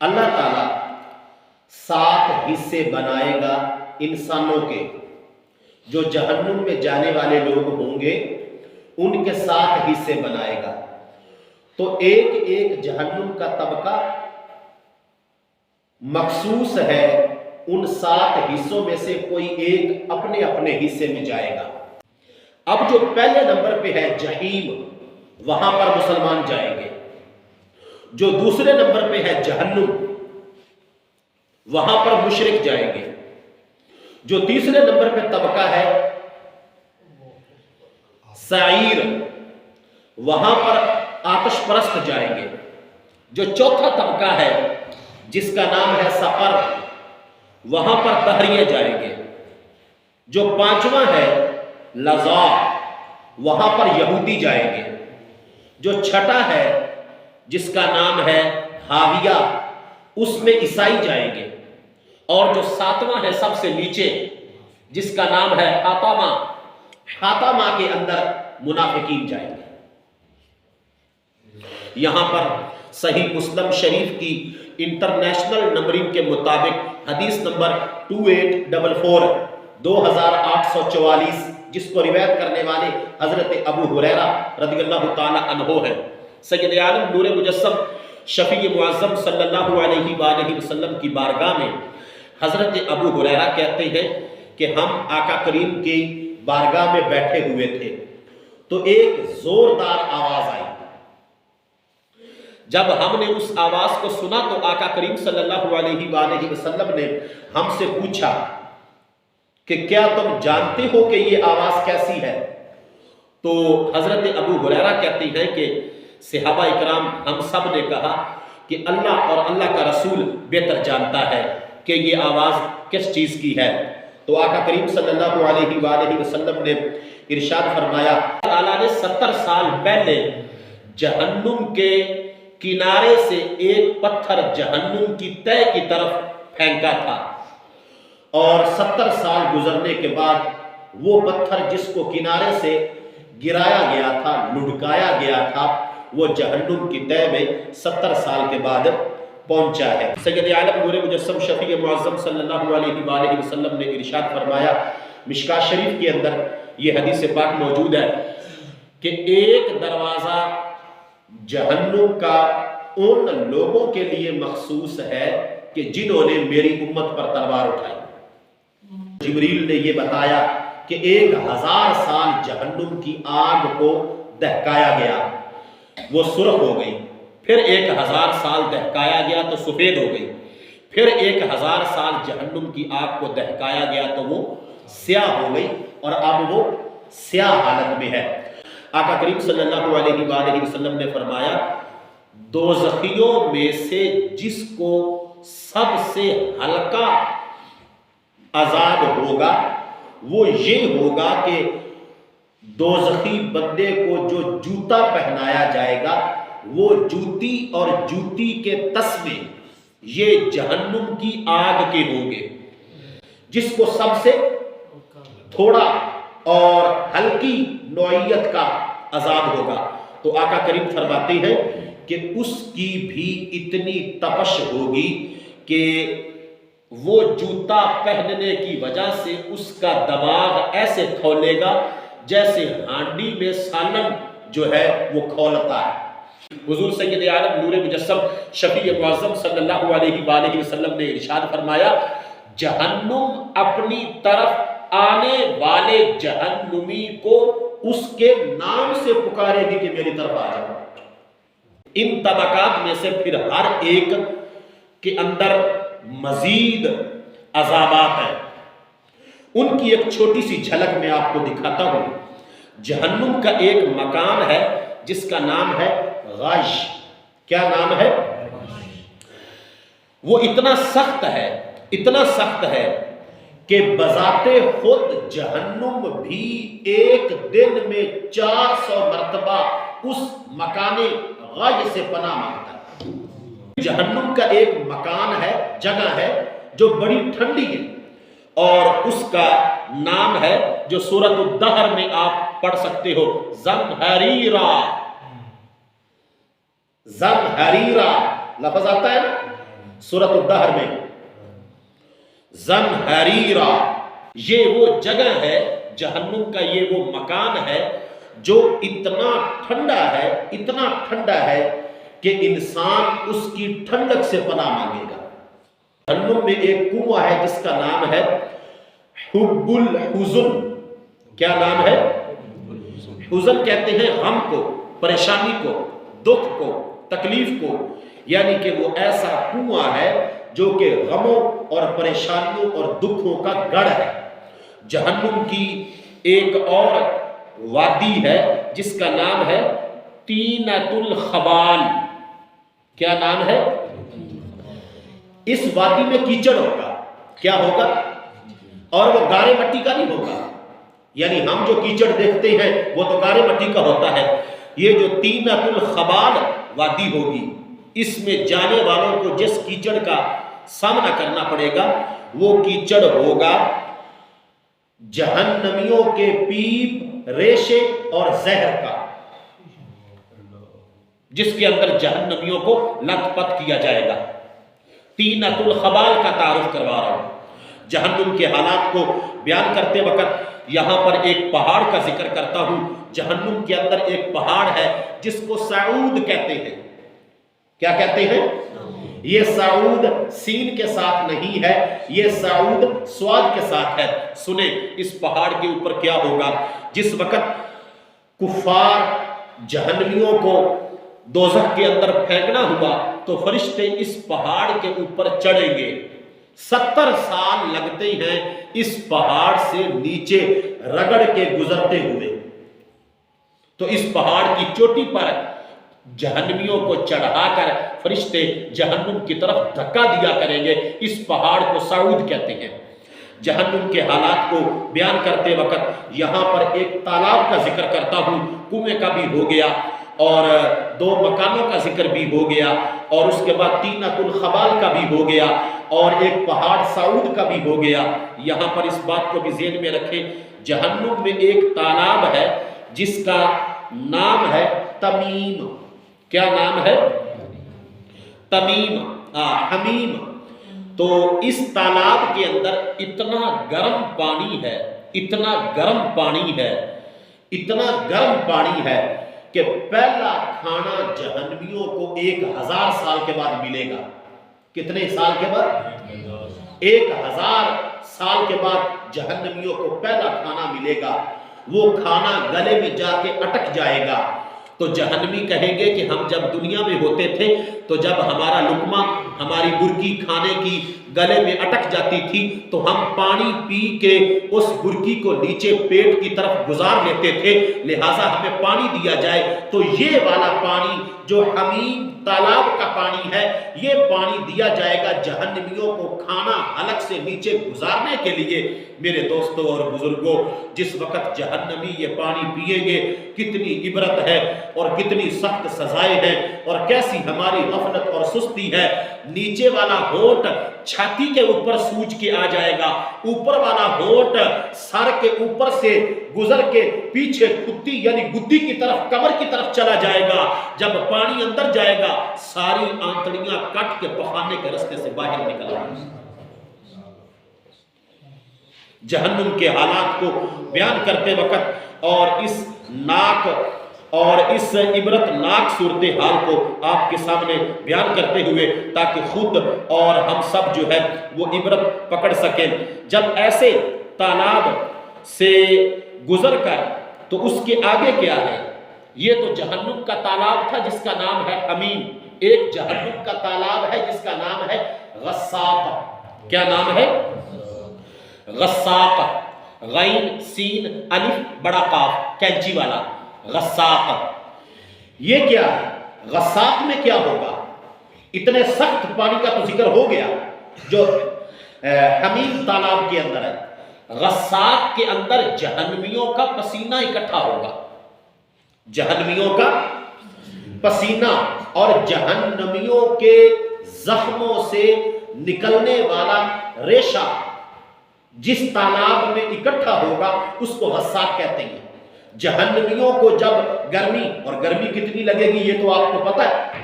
اللہ تعالیٰ 7 حصے بنائے گا انسانوں کے، جو جہنم میں جانے والے لوگ ہوں گے ان کے 7 حصے بنائے گا۔ تو ایک ایک جہنم کا طبقہ مخصوص ہے، ان 7 حصوں میں سے کوئی ایک اپنے اپنے حصے میں جائے گا۔ اب جو پہلے نمبر پہ ہے جہنم، وہاں پر مسلمان جائیں گے۔ جو دوسرے نمبر پہ ہے جہنم، وہاں پر مشرک جائیں گے۔ جو تیسرے نمبر پہ طبقہ ہے سعیر، وہاں پر آتش پرست جائیں گے۔ جو چوتھا طبقہ ہے جس کا نام ہے سقر، وہاں پر دہریے جائیں گے۔ جو پانچواں ہے لظا، وہاں پر یہودی جائیں گے۔ جو چھٹا ہے جس کا نام ہے ہاویہ، اس میں عیسائی جائیں گے۔ اور جو 7واں ہے سب سے نیچے، جس کا نام ہے حطامہ، حطامہ کے اندر منافقین جائیں گے۔ یہاں پر صحیح مسلم شریف کی انٹرنیشنل نمبرنگ کے مطابق حدیث نمبر 2844 2844 جس کو روایت کرنے والے حضرت ابو ہریرہ رضی اللہ تعالی عنہ ہے، سید عالم نور مجسم شفیع معظم صلی اللہ علیہ وآلہ وسلم کی بارگاہ میں حضرت ابو ہریرہ کہتے ہیں کہ ہم آقا کریم کی بارگاہ میں بیٹھے ہوئے تھے تو ایک زوردار آواز آئی۔ جب ہم نے اس آواز کو سنا تو آقا کریم صلی اللہ علیہ وآلہ وسلم نے ہم سے پوچھا کہ کیا تم جانتے ہو کہ یہ آواز کیسی ہے؟ تو حضرت ابو ہریرہ کہتے ہیں کہ صحابہ اکرام ہم سب نے کہا کہ اللہ اور اللہ کا رسول بہتر جانتا ہے کہ یہ آواز کس چیز کی ہے۔ تو آقا کریم صلی اللہ علیہ وآلہ وسلم نے ارشاد فرمایا، اللہ تعالیٰ نے 70 سال پہلے جہنم کے کنارے سے ایک پتھر جہنم کی تہہ کی طرف پھینکا تھا، اور 70 سال گزرنے کے بعد وہ پتھر جس کو کنارے سے گرایا گیا تھا، لڑکایا گیا تھا، وہ جہنم کی تہہ میں 70 سال کے بعد پہنچا ہے۔ سید عالم نور مجسم شفیع معظم صلی اللہ علیہ وآلہ وسلم نے ارشاد فرمایا، مشکاۃ شریف کے اندر یہ حدیث پاک موجود ہے کہ ایک دروازہ جہنم کا ان لوگوں کے لیے مخصوص ہے کہ جنہوں نے میری امت پر تلوار اٹھائی۔ جبریل نے یہ بتایا کہ 1000 سال جہنم کی آگ کو دہکایا گیا، وہ سرخ ہو گئی، پھر 1000 سال دہکایا گیا تو سفید ہو گئی، پھر 1000 سال جہنم کی آگ کو دہکایا گیا تو وہ سیاہ ہو گئی، اور اب وہ سیاہ حالت میں ہے۔ آقا کریم صلی اللہ علیہ وآلہ وسلم نے فرمایا، دوزخیوں میں سے جس کو سب سے ہلکا عذاب ہوگا وہ یہ ہوگا کہ دوزخی بندے کو جو جوتا پہنایا جائے گا، وہ جوتی اور جوتی کے تسمے یہ جہنم کی آگ کے ہوں گے۔ جس کو سب سے تھوڑا اور ہلکی نوعیت کا عذاب ہوگا، تو آقا کریم فرماتے ہیں کہ اس کی بھی اتنی تپش ہوگی کہ وہ جوتا پہننے کی وجہ سے اس کا دماغ ایسے کھولے گا جیسے ہانڈی میں سالن جو ہے وہ کھولتا ہے۔ حضور سید عالم نور مجسم شفیع معظم صلی اللہ علیہ وآلہ وسلم نے ارشاد فرمایا، جہنم اپنی طرف آنے والے جہنمی کو اس کے نام سے پکارے گی کہ میری طرف آ جاؤ۔ ان طبقات میں سے پھر ہر ایک کے اندر مزید عذابات ہیں، ان کی ایک چھوٹی سی جھلک میں آپ کو دکھاتا ہوں۔ جہنم کا ایک مقام ہے جس کا نام ہے غش۔ کیا نام ہے؟ وہ اتنا سخت ہے کہ بذات خود جہنم بھی ایک دن میں 400 مرتبہ اس مکان غش سے پناہ مانگتا ہے۔ جہنم کا ایک مکان ہے، جگہ ہے جو بڑی ٹھنڈی ہے، اور اس کا نام ہے جو سورۃ الدہر میں آپ پڑھ سکتے ہو، زمہریرہ۔ زمہریرہ لفظ آتا ہے نا، سورۃ الدہر میں زمہریرا، یہ وہ جگہ ہے، جہنم کا یہ وہ مکان ہے جو اتنا ٹھنڈا ہے، اتنا ٹھنڈا ہے کہ انسان اس کی ٹھنڈک سے پناہ مانگے گا۔ جہنم میں ایک کنواں ہے جس کا نام ہے حب الحزن۔ کیا نام ہے؟ حزن کہتے ہیں غم کو، پریشانی کو، دکھ کو، تکلیف کو، یعنی کہ وہ ایسا کنواں ہے جو کہ غموں اور پریشانیوں اور دکھوں کا گڑھ ہے۔ جہنم کی ایک اور وادی ہے جس کا نام ہے طینۃ الخبال۔ کیا نام ہے؟ اس وادی میں کیچڑ ہوگا۔ کیا ہوگا؟ اور وہ گارے مٹی کا نہیں ہوگا، یعنی ہم جو کیچڑ دیکھتے ہیں وہ تو گارے مٹی کا ہوتا ہے۔ یہ جو طینۃ الخبال وادی ہوگی، اس میں جانے والوں کو جس کیچڑ کا سامنا کرنا پڑے گا وہ کیچڑ ہوگا جہنمیوں کے پیپ، ریشے اور زہر کا، جس کے اندر جہنمیوں کو لت پت کیا جائے گا۔ طینۃ الخبال کا تعارف کروا رہا ہوں۔ جہنم کے حالات کو بیان کرتے وقت یہاں پر ایک پہاڑ کا ذکر کرتا ہوں۔ جہنم کے اندر ایک پہاڑ ہے جس کو سعود کہتے ہیں۔ کیا کہتے ہیں؟ یہ سعود سین کے ساتھ نہیں ہے، یہ سعود سواد کے ساتھ ہے۔ سنیں اس پہاڑ کے اوپر کیا ہوگا۔ جس وقت کفار جہنمیوں کو دوزخ کے اندر پھینکنا ہوا تو فرشتے اس پہاڑ کے اوپر چڑھیں گے۔ 70 سال لگتے ہیں اس پہاڑ سے نیچے رگڑ کے گزرتے ہوئے۔ تو اس پہاڑ کی چوٹی پر جہنمیوں کو چڑھا کر فرشتے جہنم کی طرف دھکا دیا کریں گے۔ اس پہاڑ کو سعود کہتے ہیں۔ جہنم کے حالات کو بیان کرتے وقت یہاں پر ایک تالاب کا ذکر کرتا ہوں، کنویں کا بھی ہو گیا اور 2 مکانوں کا ذکر بھی ہو گیا، اور اس کے بعد طینۃ الخبال کا بھی ہو گیا، اور ایک پہاڑ سعود کا بھی ہو گیا۔ یہاں پر اس بات کو بھی ذہن میں رکھیں، جہنم میں ایک تالاب ہے جس کا نام ہے تمیم۔ کیا نام ہے؟ تمیم، حمیم۔ تو اس تالاب کے اندر اتنا گرم پانی ہے، اتنا گرم پانی ہے، اتنا گرم پانی ہے کہ پہلا کھانا جہنمیوں کو 1000 سال کے بعد ملے گا۔ کتنے سال کے بعد؟ 1000 سال کے بعد جہنمیوں کو پہلا کھانا ملے گا۔ وہ کھانا گلے میں جا کے اٹک جائے گا تو جہنمی کہیں گے کہ ہم جب دنیا میں ہوتے تھے تو جب ہمارا لقمہ، ہماری برکی کھانے کی گلے میں اٹک جاتی تھی تو ہم پانی پی کے اس برکی کو نیچے پیٹ کی طرف گزار لیتے تھے، لہٰذا ہمیں پانی دیا جائے۔ تو یہ والا پانی جو حمیم تالاب کا پانی ہے، یہ پانی دیا جائے گا جہنمیوں کو کھانا حلق سے نیچے گزارنے کے لیے۔ میرے دوستوں اور بزرگوں، جس وقت جہنمی یہ پانی پیئیں گے کتنی عبرت ہے اور کتنی سخت سزائیں ہیں اور کیسی ہماری غفلت اور سستی ہے۔ نیچے والا ہونٹ چھاتی کے اوپر سوج کے آ جائے گا، اوپر والا ہونٹ سر کے اوپر سے گزر کے پیچھے کتی یعنی گدی کی طرف، کمر کی طرف چلا جائے گا۔ جب پانی اندر جائے گا ساری آنتڑیاں کٹ کے پخانے کے رستے سے باہر نکل آئیں گی۔ جہنم کے حالات کو بیان کرتے وقت اور اس ناک اور اس عبرت ناک صورتحال کو آپ کے سامنے بیان کرتے ہوئے تاکہ خود اور ہم سب جو ہے وہ عبرت پکڑ سکیں، جب ایسے تالاب سے گزر کر تو اس کے آگے کیا ہے؟ یہ تو جہنم کا تالاب تھا جس کا نام ہے حمیم۔ ایک جہنم کا تالاب ہے جس کا نام ہے غساق۔ کیا نام ہے؟ غساق، غین سین الف بڑا قاف کینچی والا، غساق۔ یہ کیا ہے؟ غساق میں کیا ہوگا؟ اتنے سخت پانی کا تو ذکر ہو گیا جو حمیم تالاب کے اندر ہے۔ غساق کے اندر جہنمیوں کا پسینہ اکٹھا ہوگا، جہنمیوں کا پسینہ اور جہنمیوں کے زخموں سے نکلنے والا ریشہ جس تالاب میں اکٹھا ہوگا اس کو غساق کہتے ہیں۔ جہنمیوں کو جب گرمی، اور گرمی کتنی لگے گی یہ تو آپ کو پتہ ہے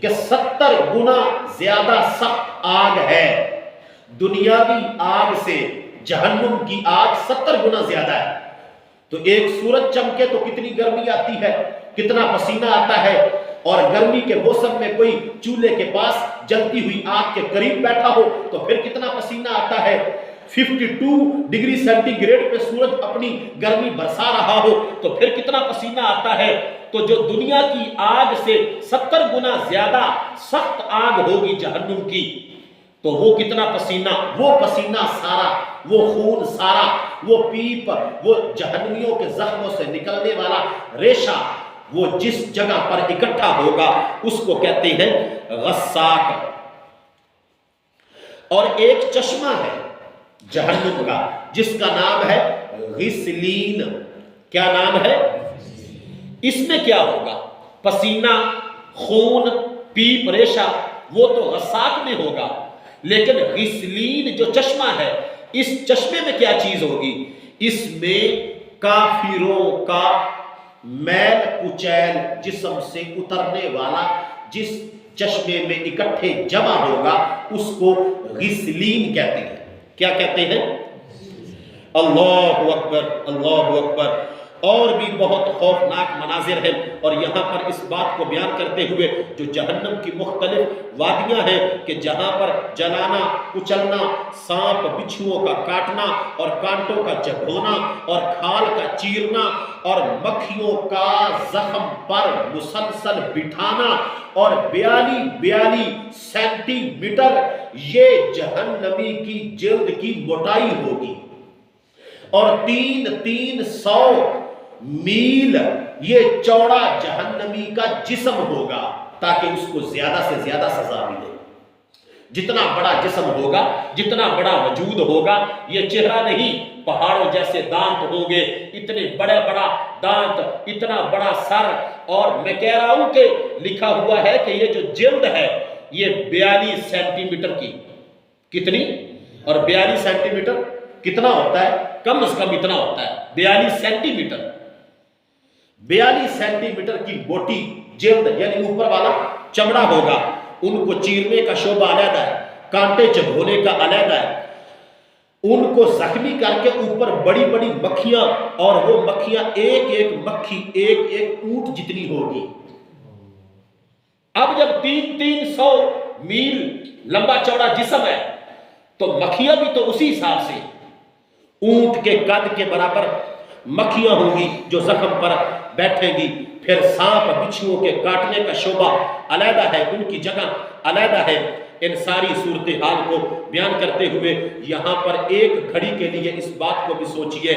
کہ 70 گنا زیادہ سخت آگ ہے. دنیاوی آگ سے جہنم کی آگ 70 گنا زیادہ ہے. تو ایک سورج چمکے تو کتنی گرمی آتی ہے، کتنا پسینہ آتا ہے. اور گرمی کے موسم میں کوئی چولہے کے پاس جلتی ہوئی آگ کے قریب بیٹھا ہو تو پھر کتنا پسینہ آتا ہے. 52 ڈگری سینٹی گریڈ پہ سورج اپنی گرمی برسا رہا ہو تو پھر کتنا پسینہ آتا ہے. تو جو دنیا کی آگ سے 70 گنا زیادہ سخت آگ ہوگی جہنم کی، تو وہ کتنا پسینہ، وہ پسینہ سارا، وہ خون سارا، وہ پیپ، وہ جہنمیوں کے زخموں سے نکلنے والا ریشہ، وہ جس جگہ پر اکٹھا ہوگا اس کو کہتے ہیں غساق. اور ایک چشمہ ہے جہنم کا جس کا نام ہے غسلین. کیا نام ہے؟ اس میں کیا ہوگا؟ پسینہ، خون، پیپ، ریشہ، وہ تو غساق میں ہوگا. لیکن غسلین جو چشمہ ہے، اس چشمے میں کیا چیز ہوگی؟ اس میں کافروں کا میل کچیل جسم سے اترنے والا جس چشمے میں اکٹھے جمع ہوگا اس کو غسلین کہتے ہیں. کیا کہتے ہیں؟ اللہ اکبر، اللہ اکبر. اور بھی بہت خوفناک مناظر ہیں. اور یہاں پر اس بات کو بیان کرتے ہوئے جو جہنم کی مختلف وادیاں ہیں کہ جہاں پر جلانا، کچلنا، سانپ بچھوؤں کا کاٹنا اور کانٹوں کا چبھونا اور کھال کا چیرنا اور مکھیوں کا زخم پر مسلسل بٹھانا اور 42 سینٹی میٹر یہ جہنمی کی جلد کی موٹائی ہوگی اور 300 میل یہ چوڑا جہنمی کا جسم ہوگا تاکہ اس کو زیادہ سے زیادہ سزا ملے. جتنا بڑا جسم ہوگا، جتنا بڑا وجود ہوگا، یہ چہرہ نہیں، پہاڑوں جیسے دانت ہوں گے، اتنے بڑے بڑا دانت، اتنا بڑا سر. اور میں کہہ رہا ہوں کہ لکھا ہوا ہے کہ یہ جو جلد ہے یہ 42 سینٹی میٹر کی، کتنی؟ اور 42 سینٹی میٹر کتنا ہوتا ہے؟ کم از کم اتنا ہوتا ہے، 42 سینٹی میٹر. 42 سینٹی میٹر کی موٹی جلد یعنی اوپر والا چمڑا ہوگا. ان کو چیرنے کا شعبہ علیحدہ ہے، کانٹے چبھونے کا علیحدہ ہے. ان کو زخمی کر کے اوپر بڑی بڑی مکھیاں، اور وہ مکھیاں ایک ایک مکھی ایک ایک اونٹ جتنی ہوگی. اب جب 300 میل لمبا چوڑا جسم ہے تو مکھیاں بھی تو اسی حساب سے اونٹ کے قد کے برابر مکھیاں ہوں گی جو زخم پر بیٹھیں گی. پھر سانپ بچھوؤں کے کاٹنے کا شعبہ علیحدہ ہے، ان کی جگہ علیحدہ ہے. ان ساری صورتحال کو بیان کرتے ہوئے یہاں پر ایک گھڑی کے لیے اس بات کو بھی سوچئے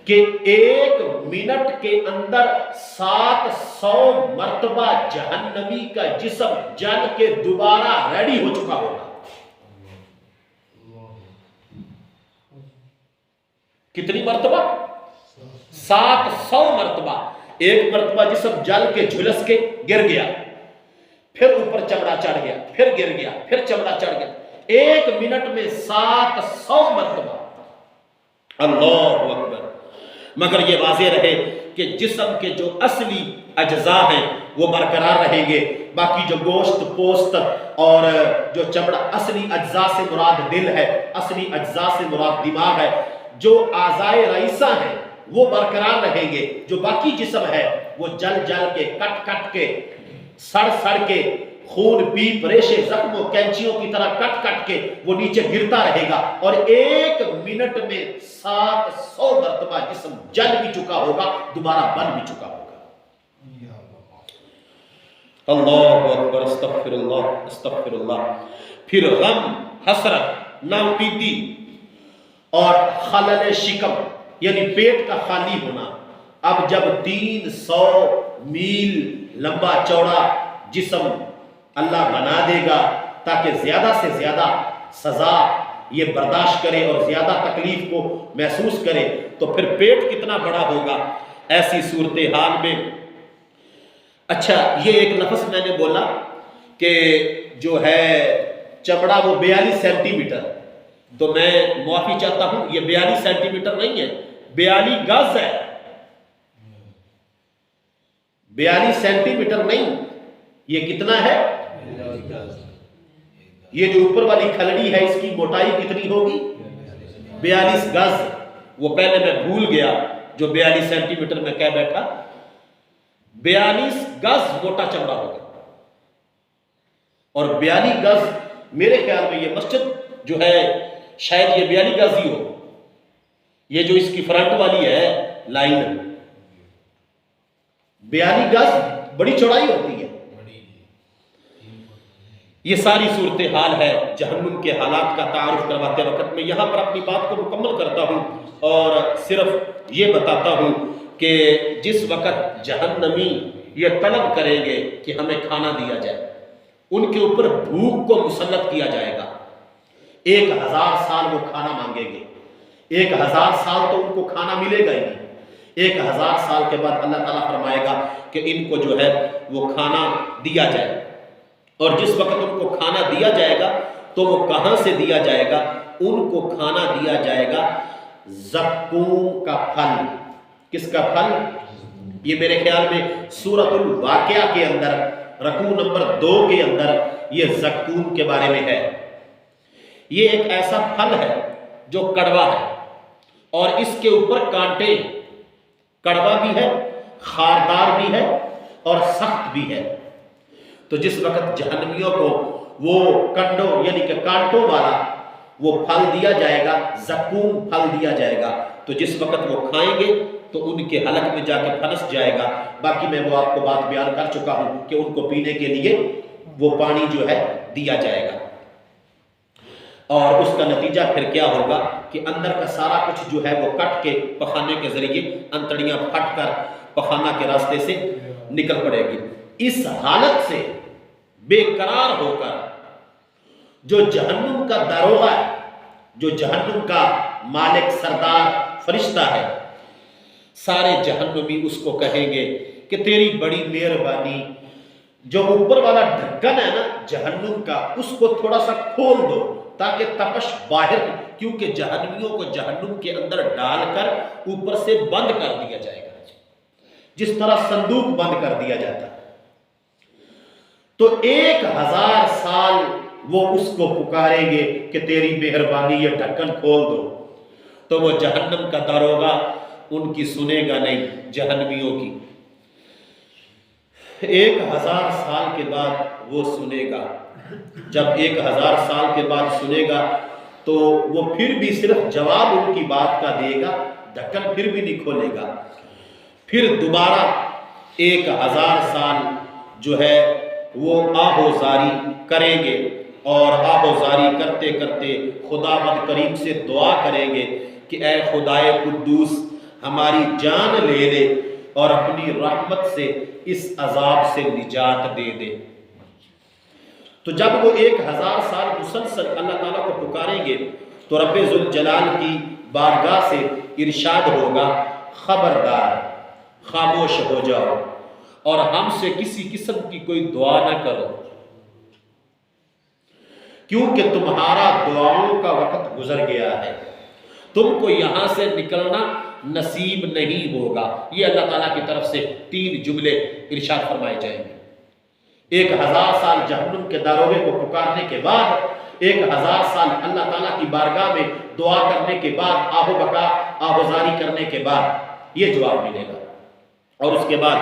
کہ 1 منٹ کے اندر 700 مرتبہ جہنمی کا جسم جل کے دوبارہ ریڈی ہو چکا ہوگا. کتنی مرتبہ؟ 700 مرتبہ. ایک مرتبہ جسم جل کے جھلس کے گر گیا، پھر اوپر چمڑا چڑھ گیا، پھر گر گیا، پھر چمڑا چڑھ گیا. 1 منٹ میں 700 مرتبہ. اللہ اکبر. مگر یہ واضح رہے کہ جسم کے جو اصلی اجزاء ہیں وہ برقرار رہیں گے. باقی جو گوشت، پوست اور جو چمڑا، اصلی اجزاء سے مراد دل ہے، اصلی اجزاء سے مراد دماغ ہے، جو اعضائے رئیسہ ہیں وہ برقرار رہیں گے. جو باقی جسم ہے وہ جل جل کے، کٹ کٹ کے، سڑ سڑ کے، خون، پیپ، ریشے، زخموں، کینچیوں کی طرح کٹ کٹ کے وہ نیچے گرتا رہے گا. اور 1 منٹ میں 700 مرتبہ جسم جل بھی چکا ہوگا، دوبارہ بن بھی چکا ہوگا. اللہ اکبر. استغفر اللہ، استغفر اللہ. پھر غم، حسرت، ناامیدی اور خلل شکم یعنی پیٹ کا خالی ہونا. اب جب 300 میل لمبا چوڑا جسم اللہ بنا دے گا تاکہ زیادہ سے زیادہ سزا یہ برداشت کرے اور زیادہ تکلیف کو محسوس کرے، تو پھر پیٹ کتنا بڑا ہوگا ایسی صورتحال میں. اچھا، یہ ایک لفظ میں نے بولا کہ جو ہے چمڑا وہ 42 سینٹی میٹر، تو میں معافی چاہتا ہوں، یہ 42 سینٹی میٹر نہیں ہے، 42 گز ہے. 42 سینٹی میٹر نہیں، یہ کتنا ہے؟ یہ جو اوپر والی کھلڑی ہے اس کی موٹائی کتنی ہوگی؟ 42 گز. وہ پہلے میں بھول گیا جو 42 سینٹی میٹر میں کہہ بیٹھا. 42 گز موٹا چمڑا ہوگا. اور 42 گز میرے خیال میں یہ مسجد جو ہے شاید یہ 42 گز ہی ہو. یہ جو اس کی فرنٹ والی ہے لائن 42 گز بڑی چوڑائی ہوتی ہے. یہ ساری صورتحال ہے جہنم کے حالات کا تعارف کرواتے وقت. میں یہاں پر اپنی بات کو مکمل کرتا ہوں اور صرف یہ بتاتا ہوں کہ جس وقت جہنمی یہ طلب کریں گے کہ ہمیں کھانا دیا جائے، ان کے اوپر بھوک کو مسلط کیا جائے گا. 1000 سال وہ کھانا مانگیں گے. 1000 سال تو ان کو کھانا ملے گا ہی نہیں. 1000 سال کے بعد اللہ تعالیٰ فرمائے گا کہ ان کو جو ہے وہ کھانا دیا جائے. اور جس وقت ان کو کھانا دیا جائے گا تو وہ کہاں سے دیا جائے گا؟ ان کو کھانا دیا جائے گا زقوم کا پھل. کس کا پھل؟ یہ میرے خیال میں سورۃ الواقعہ کے اندر رکوع نمبر 2 کے اندر یہ زقوم کے بارے میں ہے. یہ ایک ایسا پھل ہے جو کڑوا ہے اور اس کے اوپر کانٹے، کڑوا بھی ہے، خاردار بھی ہے اور سخت بھی ہے. تو جس وقت جہنمیوں کو وہ کنڈوں یعنی کہ کانٹوں والا وہ پھل دیا جائے گا، زقوم پھل دیا جائے گا، تو جس وقت وہ کھائیں گے تو ان کے حلق میں جا کے پھنس جائے گا. باقی میں وہ آپ کو بات بیان کر چکا ہوں کہ ان کو پینے کے لیے وہ پانی جو ہے دیا جائے گا. اور اس کا نتیجہ پھر کیا ہوگا کہ اندر کا سارا کچھ جو ہے وہ کٹ کے پخانے کے ذریعے انتڑیاں پھٹ کر پخانہ کے راستے سے نکل پڑے گی. اس حالت سے بے قرار ہو کر جو جہنم کا داروغہ ہے، جو جہنم کا مالک سردار فرشتہ ہے، سارے جہنمی اس کو کہیں گے کہ تیری بڑی مہربانی، جو اوپر والا ڈھکن ہے نا جہنم کا اس کو تھوڑا سا کھول دو تاکہ تپش باہر، کیونکہ جہنمیوں کو جہنم کے اندر ڈال کر اوپر سے بند کر دیا جائے گا جس طرح صندوق بند کر دیا جاتا ہے. تو 1000 سال وہ اس کو پکاریں گے کہ تیری مہربانی یہ ڈھکن کھول دو. تو وہ جہنم کا داروغہ ان کی سنے گا نہیں، جہنمیوں کی. 1000 سال کے بعد وہ سنے گا. جب 1000 سال کے بعد سنے گا تو وہ پھر بھی صرف جواب ان کی بات کا دے گا، ڈھکن پھر بھی نہیں کھولے گا. پھر دوبارہ 1000 سال جو ہے وہ آہوزاری کریں گے اور آہوزاری کرتے کرتے خداوند کریم سے دعا کریں گے کہ اے خدائے قدوس ہماری جان لے لے اور اپنی رحمت سے اس عذاب سے نجات دے دے. تو جب وہ 1000 سال مسلسل اللہ تعالیٰ کو پکاریں گے تو رب ذوالجلال کی بارگاہ سے ارشاد ہوگا خبردار خاموش ہو جاؤ اور ہم سے کسی قسم کی کوئی دعا نہ کرو، کیونکہ تمہارا دعاؤں کا وقت گزر گیا ہے، تم کو یہاں سے نکلنا نصیب نہیں ہوگا. یہ اللہ تعالیٰ کی طرف سے 3 جملے ارشاد فرمائے جائیں گے. 1000 سال جہنم کے داروغے کو پکارنے کے بعد، 1000 سال اللہ تعالیٰ کی بارگاہ میں دعا کرنے کے بعد، آہو بکا آہوزاری کرنے کے بعد یہ جواب ملے گا. اور اس کے بعد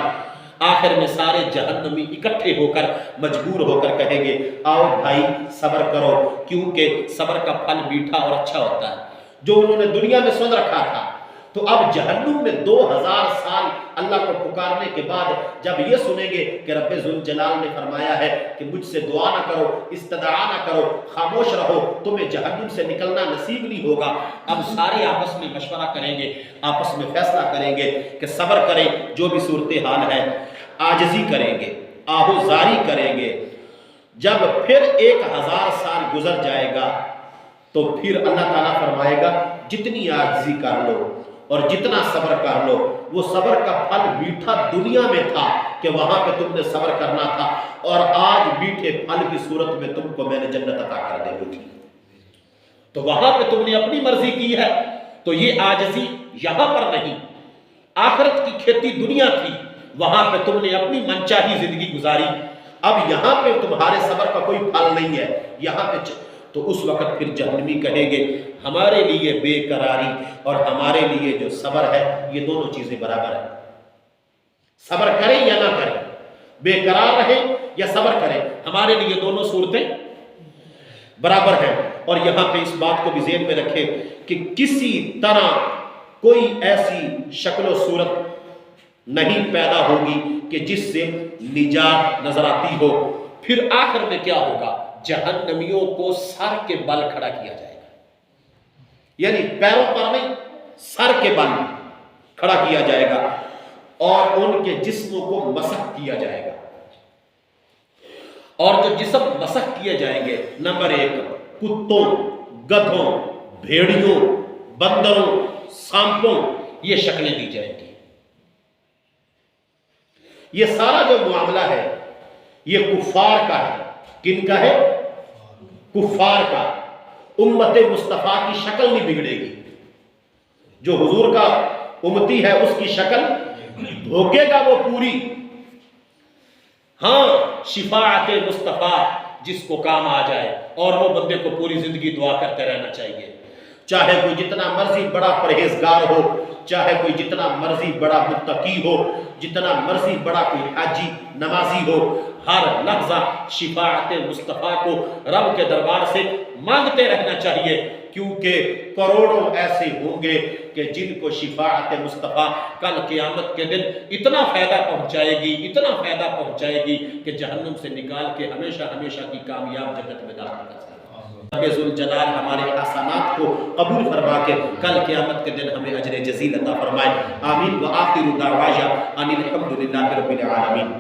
آخر میں سارے جہنمی اکٹھے ہو کر مجبور ہو کر کہیں گے آؤ بھائی صبر کرو، کیونکہ صبر کا پھل میٹھا اور اچھا ہوتا ہے. جو انہوں نے دنیا میں سن رکھا تھا تو اب جہنم میں 2000 سال اللہ کو پکارنے کے بعد جب یہ سنیں گے کہ رب ذوالجلال نے فرمایا ہے کہ مجھ سے دعا نہ کرو، استدعا نہ کرو، خاموش رہو، تمہیں جہنم سے نکلنا نصیب نہیں ہوگا. اب سارے آپس میں مشورہ کریں گے، آپس میں فیصلہ کریں گے کہ صبر کریں، جو بھی صورتحال ہے، عاجزی کریں گے، آہوزاری کریں گے. جب پھر 1000 سال گزر جائے گا تو پھر اللہ تعالیٰ فرمائے گا جتنی عاجزی کر لو اور جتنا صبر کر لو، وہ صبر کا پھل میٹھا دنیا میں تھا کہ وہاں پہ تم نے صبر کرنا تھا، اور آج میٹھے پھل کی صورت میں تم کو میں نے جنت عطا کر دے دی. تو وہاں پہ تم نے اپنی مرضی کی ہے. تو یہ عاجزی یہاں پر نہیں، آخرت کی کھیتی دنیا تھی، وہاں پہ تم نے اپنی منچاہی زندگی گزاری، اب یہاں پہ تمہارے صبر کا کوئی پھل نہیں ہے یہاں پہ تو اس وقت پھر جہنمی کہیں گے ہمارے لیے بے قراری اور ہمارے لیے جو صبر ہے یہ دونوں چیزیں برابر ہیں. صبر کریں یا نہ کریں, بے قرار رہیں یا صبر کریں, ہمارے لیے دونوں صورتیں برابر ہیں. اور یہاں پہ اس بات کو بھی ذہن میں رکھیں کہ کسی طرح کوئی ایسی شکل و صورت نہیں پیدا ہوگی کہ جس سے نجات نظر آتی ہو. پھر آخر میں کیا ہوگا؟ جہنمیوں کو سر کے بل کھڑا کیا جائے گا, یعنی پیروں پر نہیں سر کے بل کھڑا کیا جائے گا اور ان کے جسموں کو مسح کیا جائے گا. اور جو جسم مسح کیے جائیں گے, نمبر 1 کتوں, گدھوں, بھیڑیوں, بندروں, سانپوں, یہ شکلیں دی جائیں گی. یہ سارا جو معاملہ ہے یہ کفار کا ہے. کن کا ہے؟ کفار کا. امت مصطفیٰ کی شکل نہیں بگڑے گی. جو حضور کا امتی ہے اس کی شکل دھوکے گا وہ پوری. ہاں شفاعت مصطفیٰ جس کو کام آ جائے اور وہ بندے کو پوری زندگی دعا کرتے رہنا چاہیے, چاہے کوئی جتنا مرضی بڑا پرہیزگار ہو, چاہے کوئی جتنا مرضی بڑا متقی ہو, جتنا مرضی بڑا کوئی حاجی نمازی ہو, ہر لحظہ شفاعت مصطفیٰ کو رب کے دربار سے مانگتے رہنا چاہیے, کیونکہ کروڑوں ایسے ہوں گے کہ جن کو شفاعت مصطفیٰ کل قیامت کے دن اتنا فائدہ پہنچائے گی, اتنا فائدہ پہنچائے گی کہ جہنم سے نکال کے ہمیشہ ہمیشہ کی کامیاب جنت میں داخل کر سکے. رب ذوالجلال ہمارے احسانات کو قبول فرما کے کل قیامت کے دن ہمیں اجر جزیل عطا فرمائے. آمین. وآخر دعوانا ان الحمد للہ رب العالمین.